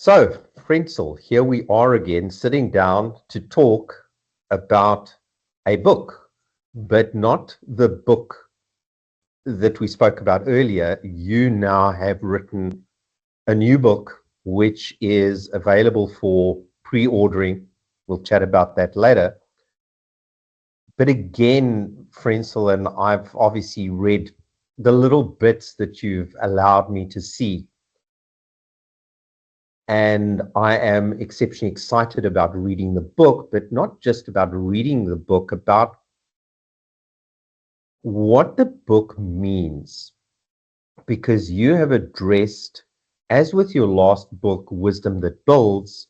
So, Frencel, here we are again, sitting down to talk about a book, but not the book that we spoke about earlier. You now have written a new book, which is available for pre-ordering. We'll chat about that later. But again, Frencel, and I've obviously read the little bits that you've allowed me to see. And I am exceptionally excited about reading the book, but not just about reading the book, about what the book means. Because you have addressed, as with your last book, Wisdom That Builds,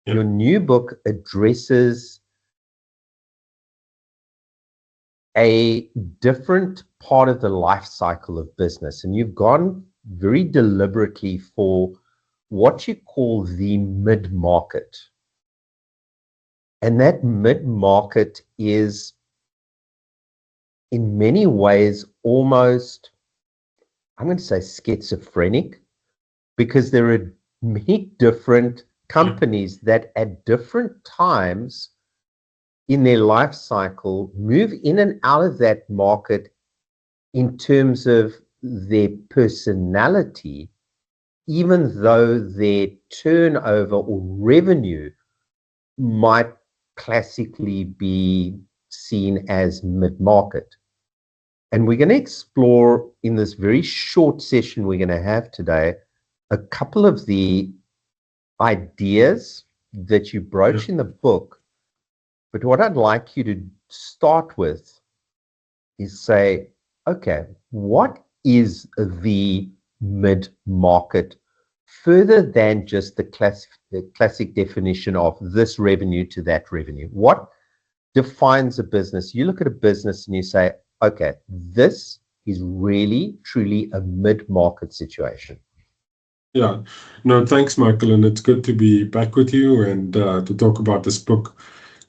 your new book addresses a different part of the life cycle of business. And you've gone very deliberately for what you call the mid-market. And that mid-market is in many ways almost, I'm going to say schizophrenic, because there are many different companies that at different times in their life cycle move in and out of that market in terms of their personality, even though their turnover or revenue might classically be seen as mid-market. And we're going to explore in this very short session we're going to have today a couple of the ideas that you broach in the book. But what I'd like you to start with is say, okay, what is the mid-market further than just the classic definition of this revenue to that revenue? What defines a business? You look at a business and you say, okay, this is really, truly a mid-market situation. Yeah, no, thanks, Michael, and it's good to be back with you and to talk about this book.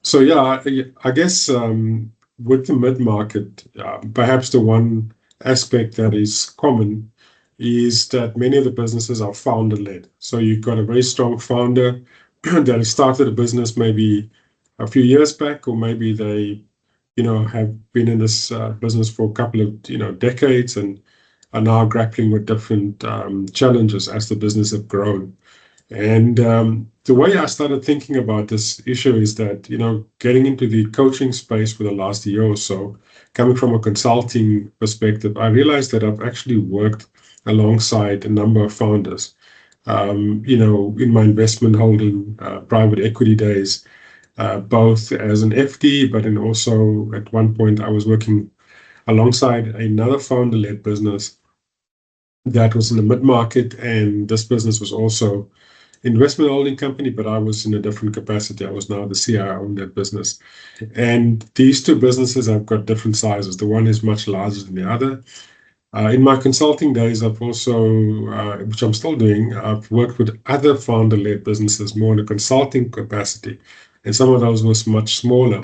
So yeah, I guess with the mid-market, perhaps the one aspect that is common is that many of the businesses are founder-led. So you've got a very strong founder that started a business maybe a few years back, or maybe they, have been in this business for a couple of, decades and are now grappling with different challenges as the business have grown. And the way I started thinking about this issue is that, getting into the coaching space for the last year or so, coming from a consulting perspective, I realized that I've actually worked alongside a number of founders, in my investment holding private equity days, both as an FD, but then also at one point I was working alongside another founder-led business that was in the mid-market, and this business was also investment holding company, but I was in a different capacity. I was now the CIO in that business. And these two businesses have got different sizes. The one is much larger than the other. In my consulting days, I've also, which I'm still doing, I've worked with other founder-led businesses more in a consulting capacity, and some of those was much smaller.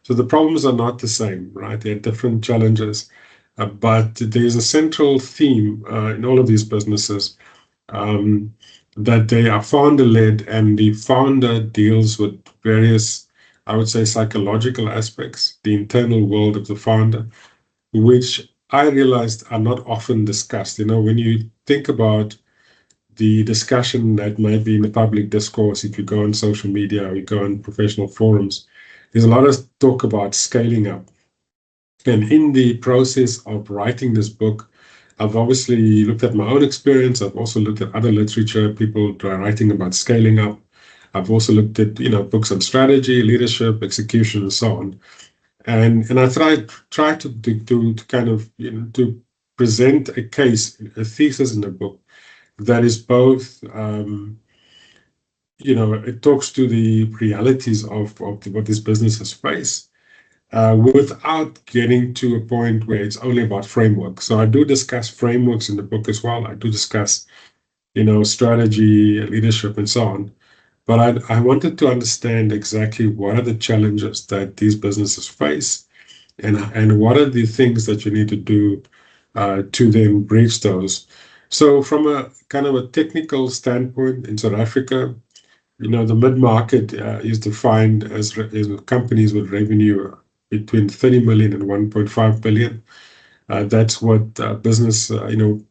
So the problems are not the same, right? They're different challenges, but there's a central theme in all of these businesses, that they are founder-led, and the founder deals with various, I would say, psychological aspects, the internal world of the founder, which I realized are not often discussed. When you think about the discussion that might be in the public discourse, if you go on social media or you go on professional forums, there's a lot of talk about scaling up. And in the process of writing this book, I've obviously looked at my own experience. I've also looked at other literature, people writing about scaling up. I've also looked at, books on strategy, leadership, execution, and so on. And I try to kind of, to present a case, a thesis in the book that is both, it talks to the realities of what these businesses face, without getting to a point where it's only about framework. So I do discuss frameworks in the book as well. I do discuss, strategy, leadership, and so on. But I wanted to understand exactly what are the challenges that these businesses face, and what are the things that you need to do to then bridge those. So from a kind of a technical standpoint in South Africa, the mid-market is defined as companies with revenue between 30 million and 1.5 billion. That's what business, the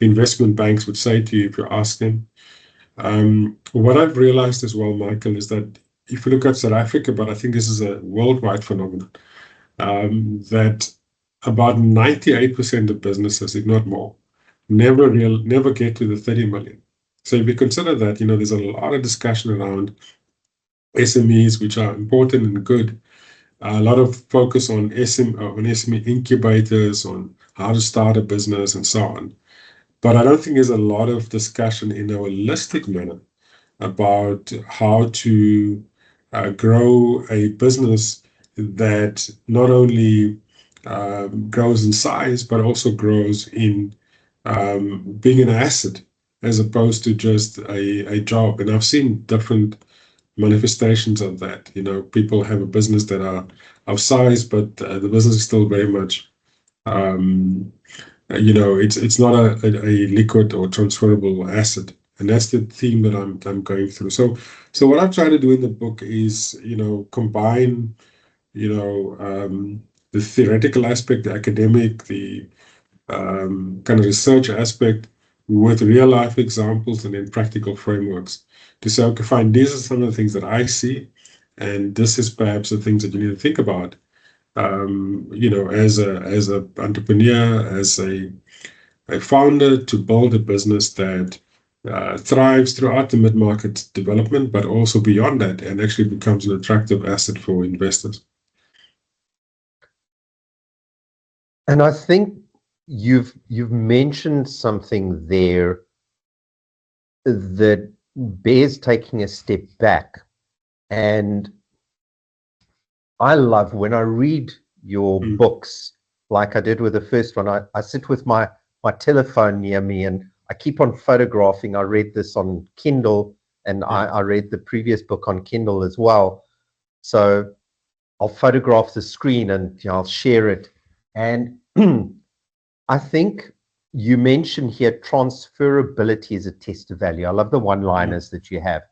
investment banks would say to you if you ask them. What I've realized as well, Michael, is that if you look at South Africa, but I think this is a worldwide phenomenon, that about 98% of businesses, if not more, never get to the 30 million. So if you consider that, there's a lot of discussion around SMEs, which are important and good. A lot of focus on SME incubators, on how to start a business and so on. But I don't think there's a lot of discussion in a holistic manner about how to grow a business that not only grows in size, but also grows in being an asset as opposed to just a job. And I've seen different manifestations of that. People have a business that are of size, but the business is still very much, it's not a liquid or transferable asset. And that's the theme that I'm going through. So what I'm trying to do in the book is, combine, the theoretical aspect, the academic, the kind of research aspect with real life examples and then practical frameworks to say, okay, fine, these are some of the things that I see, and this is perhaps the things that you need to think about. As a entrepreneur, as a founder, to build a business that thrives throughout the mid-market development, but also beyond that, and actually becomes an attractive asset for investors. And I think you've mentioned something there that bears taking a step back. And I love when I read your books, like I did with the first one. I sit with my telephone near me and I keep on photographing. I read this on Kindle, and I read the previous book on Kindle as well. So I'll photograph the screen and I'll share it. And I think you mentioned here transferability is a test of value. I love the one-liners that you have.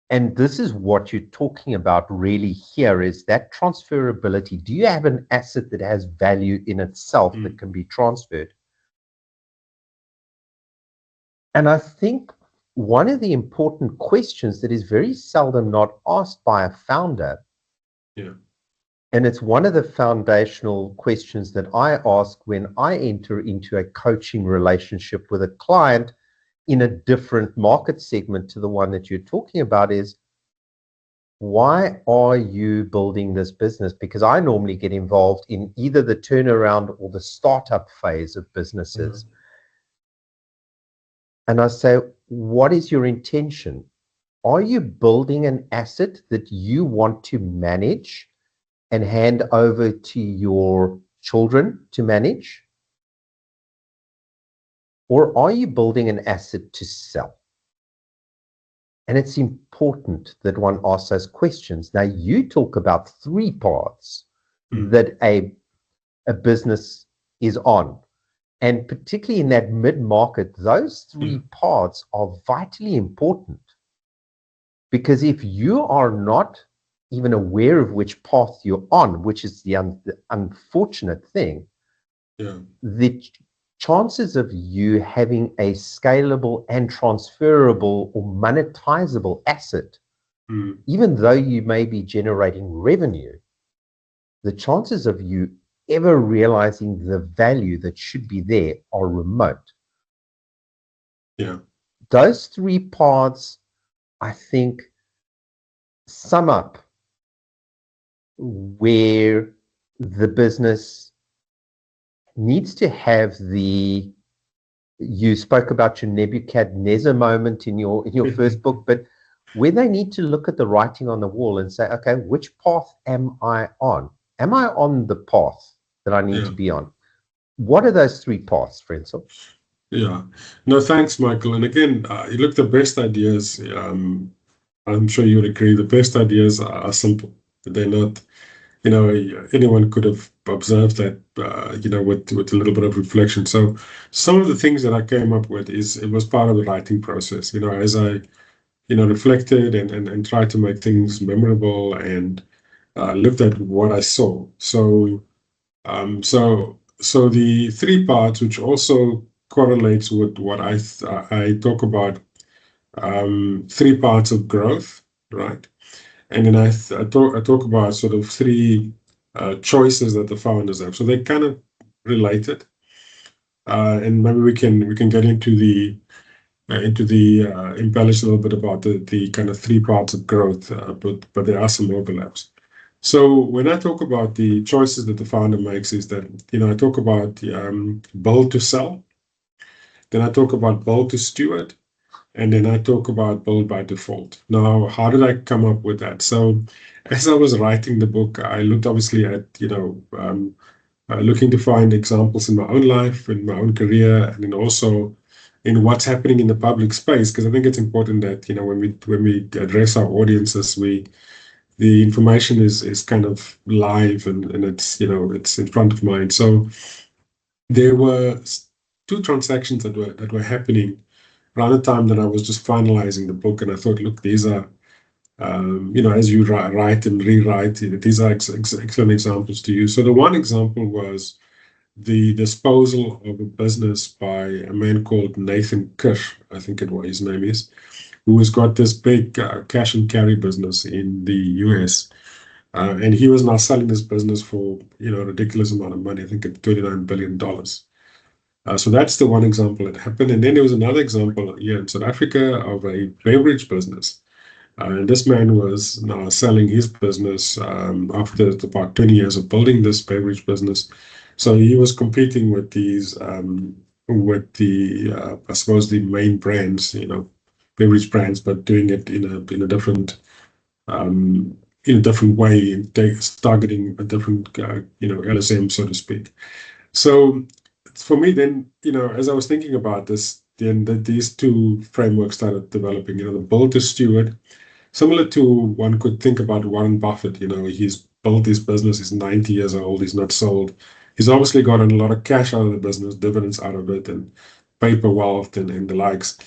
And this is what you're talking about really here, is that transferability. Do you have an asset that has value in itself that can be transferred? And I think one of the important questions that is very seldom not asked by a founder, and it's one of the foundational questions that I ask when I enter into a coaching relationship with a client in a different market segment to the one that you're talking about, is why are you building this business? Because I normally get involved in either the turnaround or the startup phase of businesses. And I say, what is your intention? Are you building an asset that you want to manage and hand over to your children to manage? Or are you building an asset to sell? And it's important that one asks those questions. Now, you talk about three paths that a business is on. And particularly in that mid-market, those three paths are vitally important. Because if you are not even aware of which path you're on, which is the unfortunate thing, the chances of you having a scalable and transferable or monetizable asset, even though you may be generating revenue, the chances of you ever realizing the value that should be there are remote. Those three paths, I think, sum up where the business needs to have you spoke about your Nebuchadnezzar moment in your first book, but where they need to look at the writing on the wall and say, okay, which path am I on? Am I on the path that I need to be on? What are those three paths, Frencel? No, thanks, Michael. And again, look, the best ideas, I'm sure you would agree, the best ideas are simple. They're not, anyone could have observed that, with a little bit of reflection. So some of the things that I came up with it was part of the writing process. As I, reflected and tried to make things memorable and looked at what I saw. So the three parts, which also correlates with what I talk about, three parts of growth, right? And then I talk about sort of three choices that the founders have. So they're kind of related, and maybe we can get into the embellish a little bit about the kind of three parts of growth, but there are some overlaps. So when I talk about the choices that the founder makes, is that I talk about build to sell, then I talk about build to steward, and then I talk about build by default. Now, how did I come up with that? So as I was writing the book, I looked obviously at looking to find examples in my own life, in my own career, and then also in what's happening in the public space, because I think it's important that when we address our audiences, the information is kind of live and it's in front of mind. So there were two transactions that were happening around the time that I was just finalizing the book, and I thought, look, these are as you write and rewrite, these are excellent examples to use. So the one example was the disposal of a business by a man called Nathan Kirsch, I think his name is, who has got this big cash and carry business in the US. And he was now selling this business for a ridiculous amount of money, I think at $29 billion. So that's the one example that happened. And then there was another example here in South Africa of a beverage business. And this man was now selling his business after about 20 years of building this beverage business. So he was competing with these, with the, I suppose, the main brands, beverage brands, but doing it in a different, way, and targeting a different, LSM, so to speak. So for me, then, as I was thinking about this, then these two frameworks started developing. The build to steward, similar to one could think about Warren Buffett. He's built his business. He's 90 years old. He's not sold. He's obviously gotten a lot of cash out of the business, dividends out of it, and paper wealth and the likes.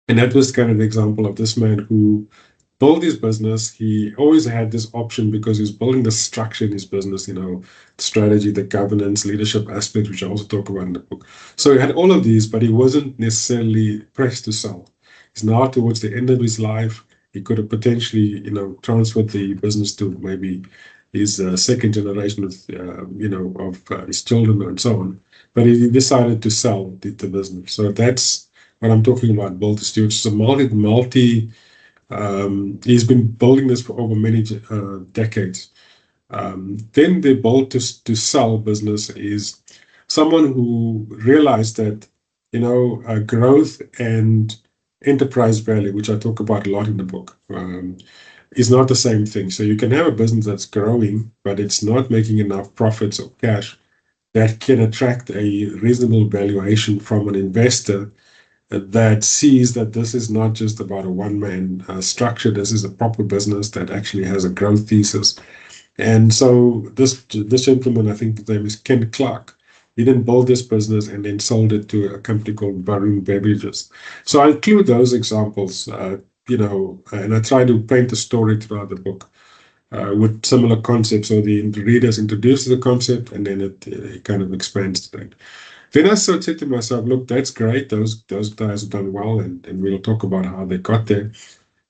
And that was kind of the example of this man who build his business. He always had this option because he was building the structure in his business, the strategy, the governance, leadership aspect, which I also talk about in the book. So he had all of these, but he wasn't necessarily pressed to sell. He's now towards the end of his life. He could have potentially, transferred the business to maybe his second generation of, his children and so on. But he decided to sell the business. So that's what I'm talking about, build to steward. It's a multi he's been building this for over many decades. Then the build to sell business is someone who realized that, growth and enterprise value, which I talk about a lot in the book, is not the same thing. So you can have a business that's growing, but it's not making enough profits or cash that can attract a reasonable valuation from an investor that sees that this is not just about a one-man structure. This is a proper business that actually has a growth thesis. And so this gentleman, I think his name is Ken Clark, he then built this business and then sold it to a company called Baroon Beverages. So I include those examples, and I try to paint a story throughout the book with similar concepts. So the readers introduce the concept, and then it kind of expands to that. Then I sort of said to myself, look, that's great. Those guys have done well, and we'll talk about how they got there.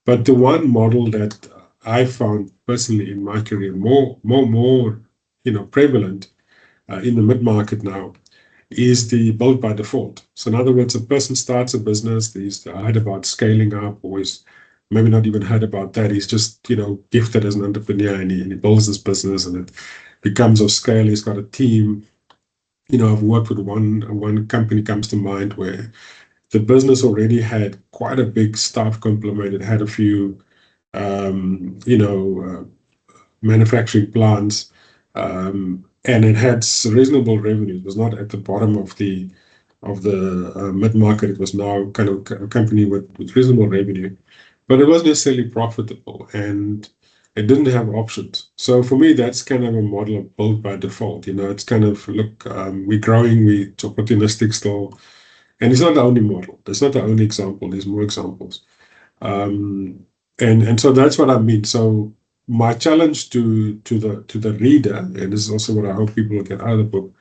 But the one model that I found personally in my career more prevalent in the mid-market now is the build by default. So in other words, a person starts a business, he's heard about scaling up, or he's maybe not even heard about that. He's just, gifted as an entrepreneur, and he builds this business, and it becomes of scale. He's got a team. I've worked with one company comes to mind where the business already had quite a big staff complement. It had a few, manufacturing plants, and it had reasonable revenue. It was not at the bottom of the mid market. It was now kind of a company with reasonable revenue, but it wasn't necessarily profitable. And It didn't have options. So for me, that's kind of a model of built by default. It's kind of, look, we're growing, we're opportunistic still. And it's not the only model. It's not the only example. There's more examples. And so that's what I mean. So my challenge to the reader, and this is also what I hope people will get out of the book,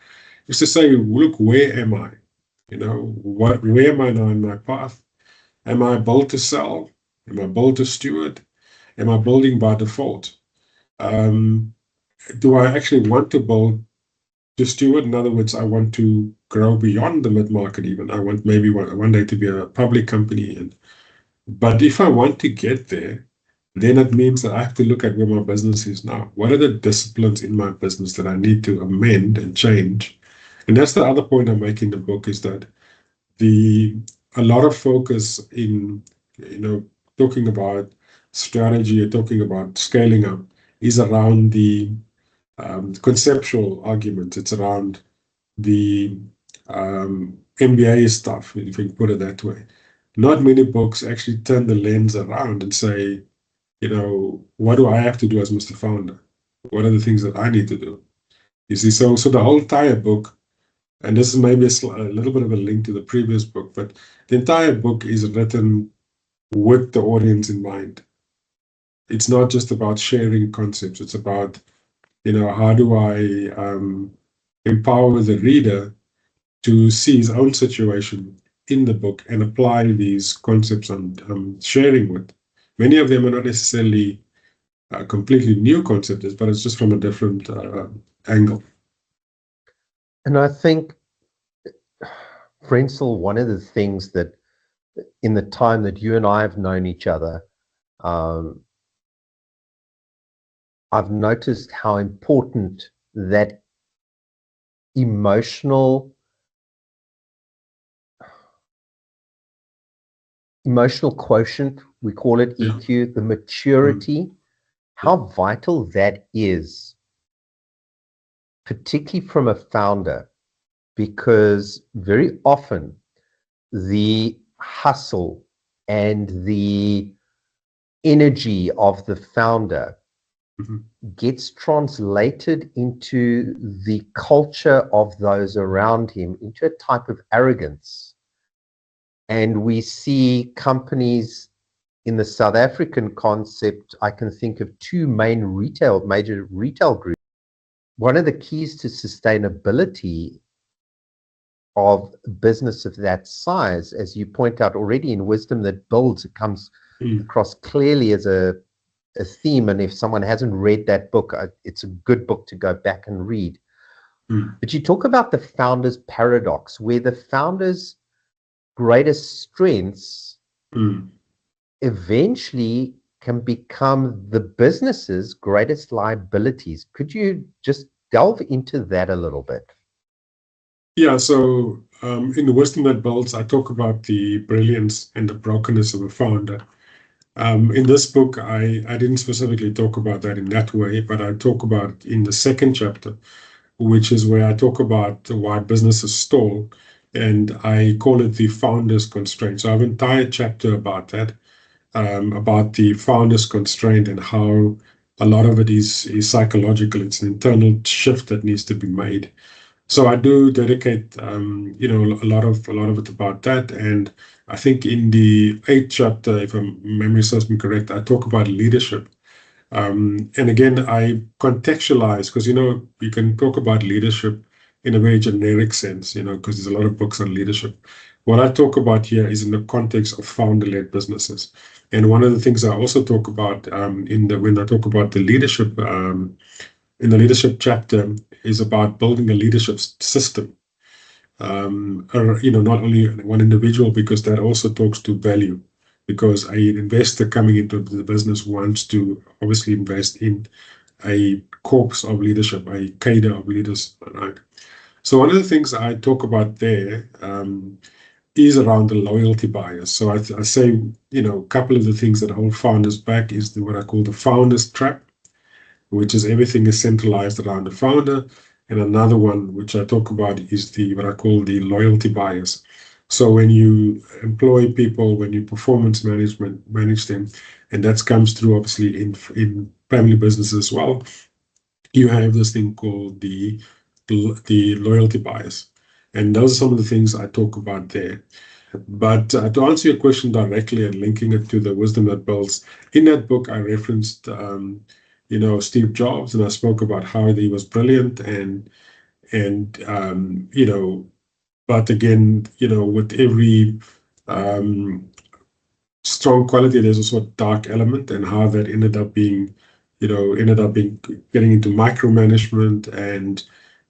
is to say, look, where am I? Where am I now in my path? Am I built to sell? Am I built to steward? Am I building by default? Um, do I actually want to build to steward? In other words, I want to grow beyond the mid-market even. I want maybe one day to be a public company. But if I want to get there, then it means that I have to look at where my business is now. What are the disciplines in my business that I need to amend and change? And that's the other point I make in the book, is that a lot of focus in talking about strategy or talking about scaling up is around the conceptual arguments. It's around the MBA stuff, if you can put it that way. Not many books actually turn the lens around and say, what do I have to do as Mr. Founder? What are the things that I need to do? You see, so the whole entire book, and this is maybe a little bit of a link to the previous book, but the entire book is written with the audience in mind. It's not just about sharing concepts. It's about, how do I empower the reader to see his own situation in the book and apply these concepts I'm sharing with. Many of them are not necessarily completely new concepts, but it's just from a different angle. And I think, Frencel, one of the things that in the time that you and I have known each other, I've noticed how important that emotional quotient, we call it EQ, the maturity, how vital that is, particularly from a founder, because very often the hustle and the energy of the founder gets translated into the culture of those around him, into a type of arrogance. And we see companies in the South African concept, I can think of two major retail groups. One of the keys to sustainability of a business of that size, as you point out already in Wisdom That Builds, it comes across clearly as a theme. And if someone hasn't read that book, it's a good book to go back and read. But you talk about the founder's paradox, where the founder's greatest strengths eventually can become the business's greatest liabilities. Could you just delve into that a little bit? Yeah, so in the Wisdom That Builds, I talk about the brilliance and the brokenness of a founder. In this book, I didn't specifically talk about that in that way, but I talk about in the second chapter, which is where I talk about why businesses stall, and I call it the founder's constraint. So I have an entire chapter about that, about the founder's constraint and how a lot of it is psychological. It's an internal shift that needs to be made. So I do dedicate, a lot of it about that. And I think in the 8th chapter, if my memory serves me correct, I talk about leadership. And again, I contextualize, because, you can talk about leadership in a very generic sense, because there's a lot of books on leadership. What I talk about here is in the context of founder-led businesses. And one of the things I also talk about when I talk about the leadership, in the leadership chapter, is about building a leadership system. Not only one individual, because that also talks to value. Because an investor coming into the business wants to obviously invest in a corpus of leadership, a cadre of leaders, right? So one of the things I talk about there is around the loyalty bias. So I say, a couple of the things that hold founders back is what I call the founder's trap, which is everything is centralized around the founder. And another one, which I talk about, is what I call the loyalty bias. So when you employ people, when you manage them, and that comes through obviously in family business as well. You have this thing called the loyalty bias, and those are some of the things I talk about there. But to answer your question directly and linking it to the wisdom that builds, in that book I referenced, Steve Jobs, and I spoke about how he was brilliant and but again, with every strong quality, there's also a dark element, and how that ended up being getting into micromanagement and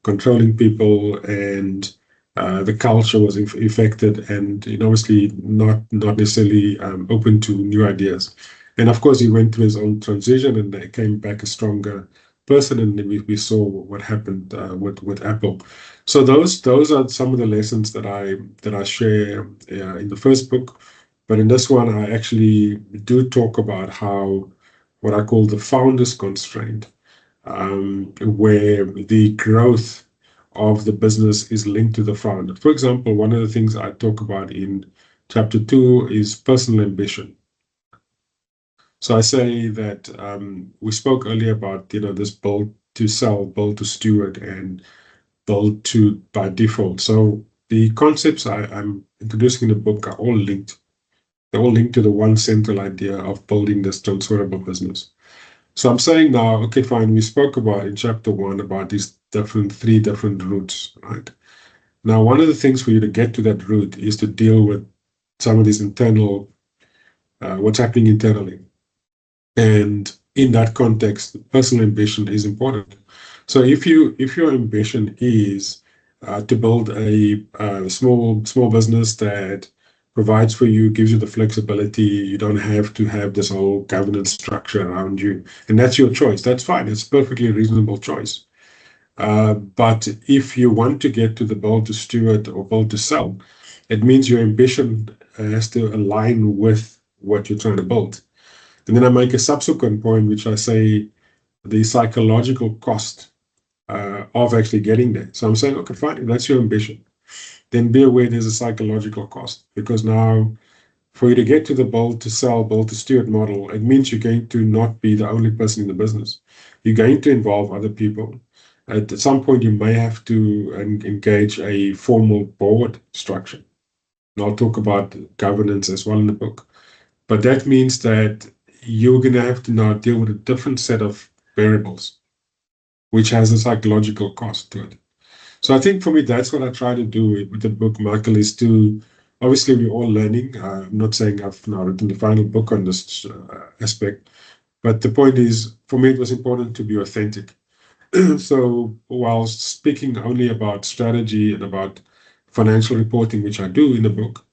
controlling people, and the culture was affected, and obviously not necessarily open to new ideas. And of course, he went through his own transition, and he came back a stronger person, and we saw what happened with Apple. So those are some of the lessons that I share in the first book. But in this one, I actually do talk about how what I call the founder's constraint, where the growth of the business is linked to the founder. For example, one of the things I talk about in chapter 2 is personal ambition. So I say that we spoke earlier about this build to sell, build to steward, and build to by default. So the concepts I'm introducing in the book are all linked. They're all linked to the one central idea of building this transferable business. So I'm saying now, okay, fine, we spoke about in chapter 1 about these three different routes, right? Now, one of the things for you to get to that route is to deal with some of these internal, what's happening internally. And in that context, personal ambition is important. So if your ambition is to build a small business that provides for you, gives you the flexibility, you don't have to have this whole governance structure around you, and that's your choice. That's fine. It's a perfectly reasonable choice. But if you want to get to the build to steward or build to sell, it means your ambition has to align with what you're trying to build. And then I make a subsequent point, which I say the psychological cost of actually getting there. So I'm saying, okay, fine, if that's your ambition, then be aware there's a psychological cost, because now for you to get to the build to sell, build to steward model, it means you're going to not be the only person in the business. You're going to involve other people. At some point, you may have to engage a formal board structure. And I'll talk about governance as well in the book. But that means that you're going to have to now deal with a different set of variables, which has a psychological cost to it. So I think for me, that's what I try to do with the book, Michael, is to, obviously we're all learning. I'm not saying I've now written the final book on this aspect, but the point is, for me, it was important to be authentic. So while speaking only about strategy and about financial reporting, which I do in the book,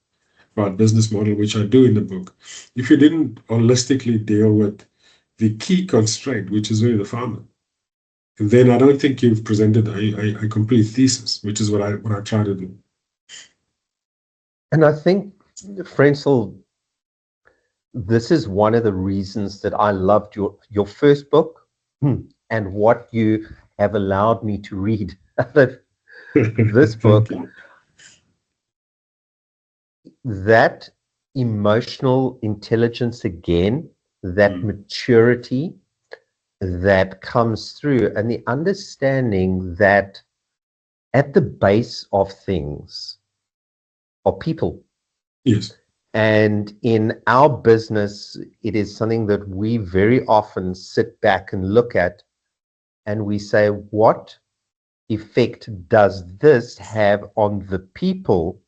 about business model, which I do in the book, if you didn't holistically deal with the key constraint, which is really the founder, then I don't think you've presented a complete thesis, which is what I try to do. And I think, Frencel, this is one of the reasons that I loved your first book and what you have allowed me to read out of this book. That emotional intelligence again, that maturity that comes through, and the understanding that at the base of things are people. Yes. And in our business, it is something that we very often sit back and look at, and we say, what effect does this have on the people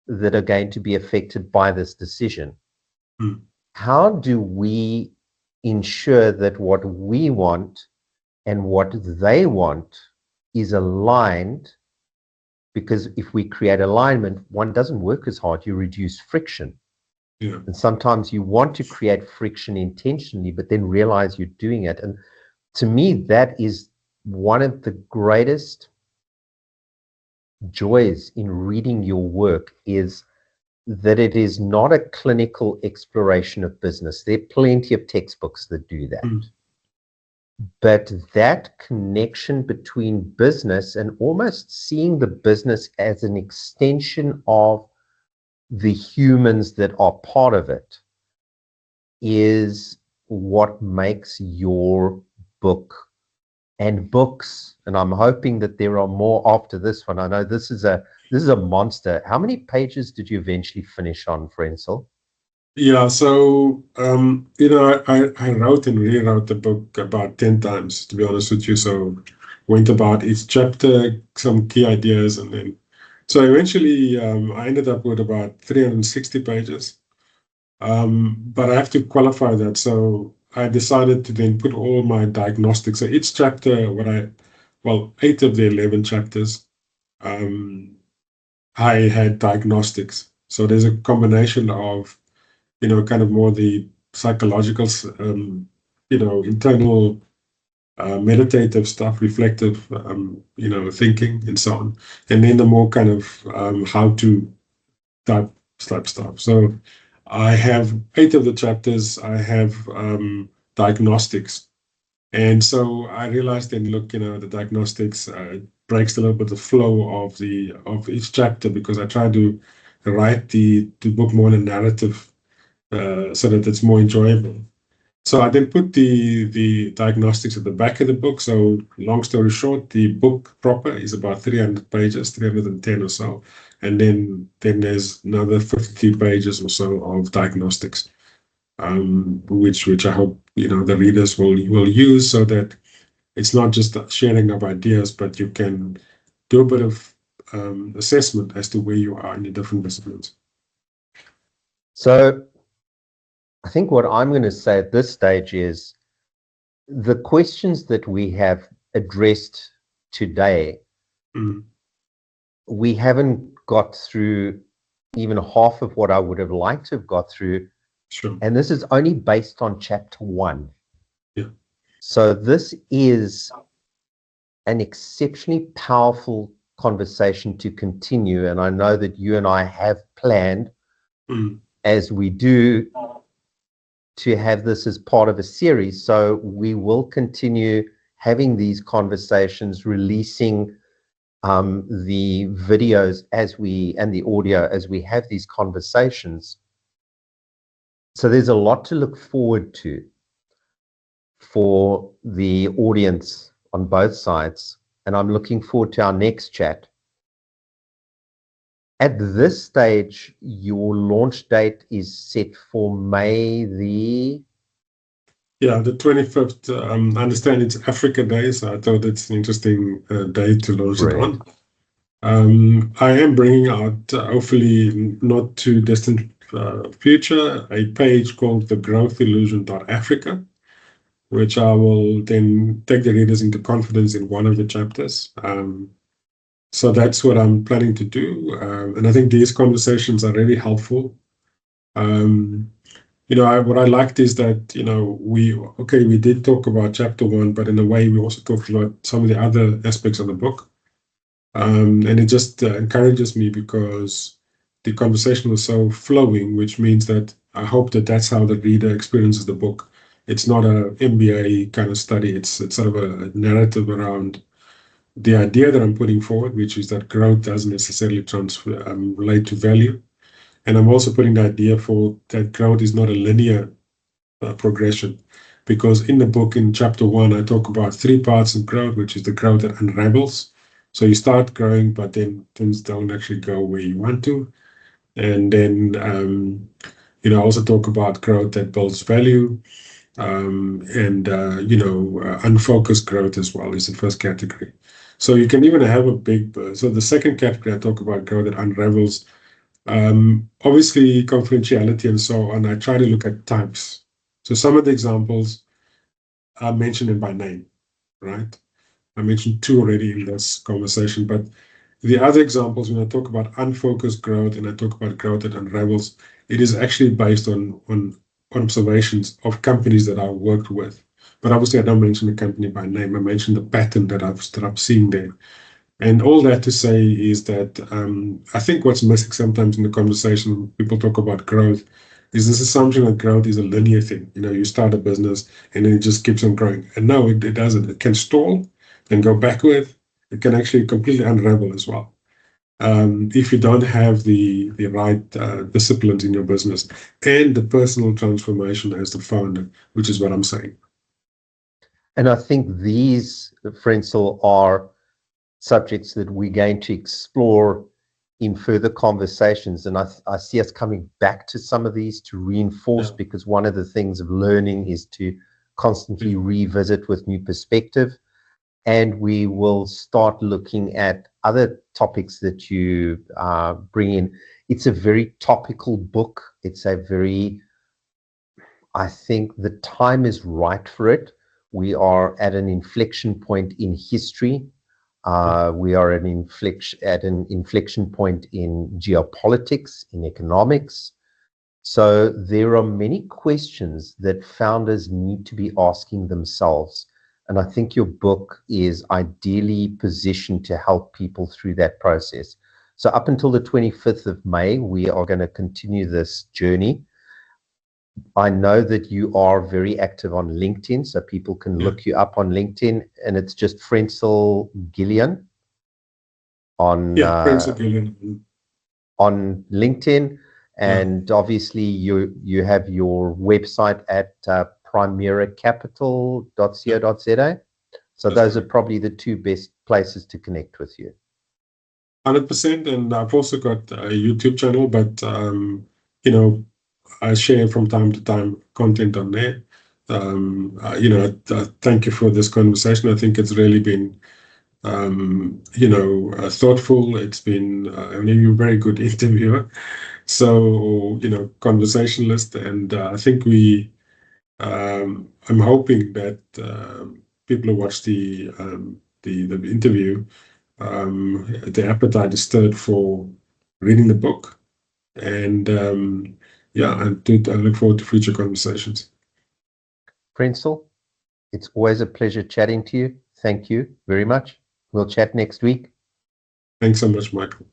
that are going to be affected by this decision? How do we ensure that what we want and what they want is aligned? Because if we create alignment, one doesn't work as hard, you reduce friction. Yeah. And sometimes you want to create friction intentionally, but then realize you're doing it. And to me, that is one of the greatest joys in reading your work, is that it is not a clinical exploration of business. There are plenty of textbooks that do that. But that connection between business and almost seeing the business as an extension of the humans that are part of it, is what makes your book and books, and I'm hoping that there are more after this one. I know this is a monster. How many pages did you eventually finish on, Frencel? Yeah, so I wrote and rewrote the book about 10 times, to be honest with you. So went about each chapter, some key ideas, and then so eventually I ended up with about 360 pages. But I have to qualify that. So I decided to then put all my diagnostics. So each chapter, well, 8 of the 11 chapters, um, I had diagnostics. So there's a combination of kind of more the psychological, internal, meditative stuff, reflective, thinking and so on. And then the more kind of how to type stuff. So I have 8 of the chapters, I have diagnostics. And so I realized then, look, the diagnostics breaks a little bit the flow of each chapter because I try to write the book more in a narrative so that it's more enjoyable. So I then put the diagnostics at the back of the book. So long story short, the book proper is about 300 pages, 310 or so. And then there's another 50 pages or so of diagnostics, which I hope the readers will use so that it's not just a sharing of ideas, but you can do a bit of assessment as to where you are in the different disciplines. So I think what I'm going to say at this stage is the questions that we have addressed today, we haven't got through even half of what I would have liked to have got through. Sure. And this is only based on chapter 1. Yeah. So this is an exceptionally powerful conversation to continue. And I know that you and I have planned, as we do, to have this as part of a series. So we will continue having these conversations, releasing the videos and the audio as we have these conversations. So there's a lot to look forward to for the audience on both sides. And I'm looking forward to our next chat. At this stage, your launch date is set for May the... Yeah, the 25th. I understand it's Africa Day, so I thought it's an interesting day to launch it on. I am bringing out, hopefully not too distant future, a page called thegrowthillusion.africa, which I will then take the readers into confidence in one of the chapters. So that's what I'm planning to do. And I think these conversations are really helpful. What I liked is that, we did talk about chapter 1, but in a way we also talked about some of the other aspects of the book. And it just encourages me because the conversation was so flowing, which means that I hope that that's how the reader experiences the book. It's not a MBA kind of study. It's sort of a narrative around the idea that I'm putting forward, which is that growth doesn't necessarily relate to value. And I'm also putting the idea for that growth is not a linear progression, because in the book, in chapter 1, I talk about 3 parts of growth, which is the growth that unravels. So you start growing, but then things don't actually go where you want to. And then, I also talk about growth that builds value, and unfocused growth as well is the first category. So you can even have so the second category, I talk about growth that unravels. Obviously, confidentiality and so on, I try to look at types. So some of the examples are mentioned by name, right? I mentioned 2 already in this conversation, but the other examples, when I talk about unfocused growth and I talk about growth that unravels, it is actually based on observations of companies that I worked with. But obviously, I don't mention the company by name. I mention the pattern that I'm seeing there. And all that to say is that I think what's missing sometimes in the conversation when people talk about growth is this assumption that growth is a linear thing. You start a business and then it just keeps on growing. And no, it doesn't. It can stall and go backward. It can actually completely unravel as well. if you don't have the right disciplines in your business and the personal transformation as the founder, which is what I'm saying. And I think these, Frencel, are subjects that we're going to explore in further conversations. And I see us coming back to some of these to reinforce, because one of the things of learning is to constantly revisit with new perspective. And we will start looking at other topics that you bring in. It's a very topical book. It's a very, I think the time is right for it. We are at an inflection point in history. We are at an inflection point in geopolitics, in economics. So there are many questions that founders need to be asking themselves. And I think your book is ideally positioned to help people through that process. So up until the 25th of May, we are going to continue this journey. I know that you are very active on LinkedIn, so people can look you up on LinkedIn, and it's just Frencel Gillion on Frencel Gillion on LinkedIn. And obviously you have your website at primeracapital.co.za. So those are probably the two best places to connect with you. 100%. And I've also got a YouTube channel, but I share from time to time content on there. Thank you for this conversation. I think it's really been thoughtful. It's been you're a very good interviewer. So, conversationalist, and I think I'm hoping that people who watch the interview, the appetite is stirred for reading the book, and and I look forward to future conversations. Frencel, it's always a pleasure chatting to you. Thank you very much. We'll chat next week. Thanks so much, Michael.